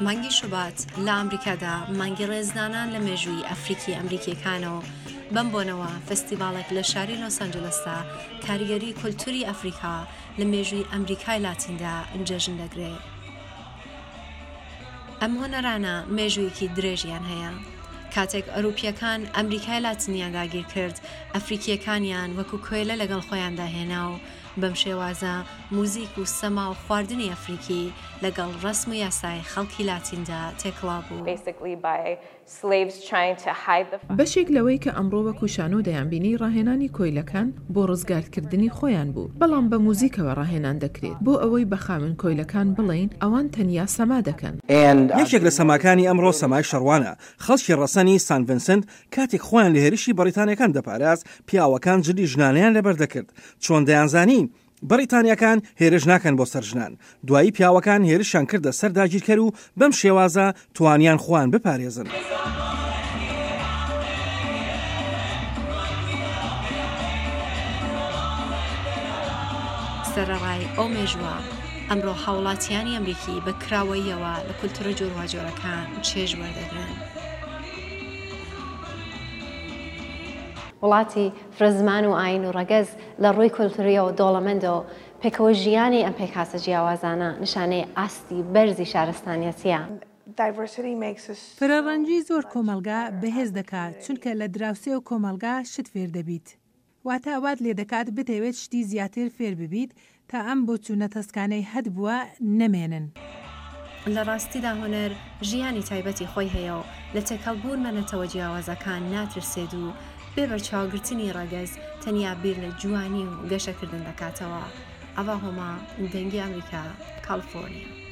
مانگی شوبات لە ئەمریکادا مانگی ڕێزلێنان لە مێژووی ئەفریکی ئەمریکیەکانەوە بەم بۆنەوە فێستڤاڵێک لە شاری لۆس ئەنجلستا کاریگەری کولتوری ئەفریقا لە مێژووی ئەمریکای لاتیندا جەژن دەگرێت. ئەم هۆنەرانە مێژوویەکی درێژیان هەیە. کاتێک ئەوروپیەکان ئەمریکای لاتینیان داگیر کرد، ئەفریکیەکانیان وەکو کۆیلە لەگەڵ خۆیاندا هێنا و بەم شێوازە موزیک و سەما و خواردنی ئەفریکی لەگەڵ ڕسم و یاسای خەڵکی لاتیندا تێکڵا بوو. بەشێک لەوەی کە ئەمڕۆ وەکو شانۆ دەیانبینی ڕاهێنانی کۆیلەکان بۆ ڕزگارکردنی خۆیان بوو، بەڵام بە موزیکەوە ڕاهێنان دەکرێت بۆ ئەوەی بە خاوەن کۆیلەکان بڵێن ئەوان تەنیا سەما دەکەن. یەکێک لە سەماکانی ئەمڕۆ سەمای شەڕوانە. خەڵکی ڕەسەنی سان ڤینسنت کاتێک خۆیان لە هێرشی بەریتانیەکان دەپاراز، پیاوەکان جلی ژنانیان لەبەر دەکرد. چۆن دەیانزانی بەریتانیەکان هێرش ناکەن بۆ سەر ژنان. دوایی پیاوەکان هێرشیان کردە سەر داگیرکەر و بەم شێوازە توانیان خۆیان بپارێزن. سەرەڕای ئەو مێژووە ئەمڕۆ هاوڵاتیانی ئەمریکی بە کراوەیەوە لە کولتورە جۆرەوەجۆرەکان چێژ وەردەگرن. وڵاتی فرزمان و ئاین و ڕەگەز لە ڕووی کولتوریەوە دۆڵەمەندەوە پێکەوە ژیانی ئەم پێکاسە جیاوازانە نیشانەی ئاستی بەرزی شارستانیەتیە. فرەڕەنجی زۆر کۆمەلگا بەهێز دەکات چونکە لە دراوسێ و کۆمەلگا شت فێر دەبیت. واتە ئەوات لێ دەکات بتەوێت شتی زیاتر فێر ببیت تا ئەم بۆ چوونەتەسکانەی هەد بووە نەمێنن. لە ڕاستیدا هۆنەر ژیانی تایبەتی خۆی هەیە و لە تێکەڵبوون مەنەتەوە جیاوازەکان ناترسێت و بێ بەرچاوگرتنی ڕەگەز تەنیا بیر لە جوانی و گەشەکردن دەکاتەوە. ئەوە هەما دەنگی ئەمریکا، کالیفۆرنیا.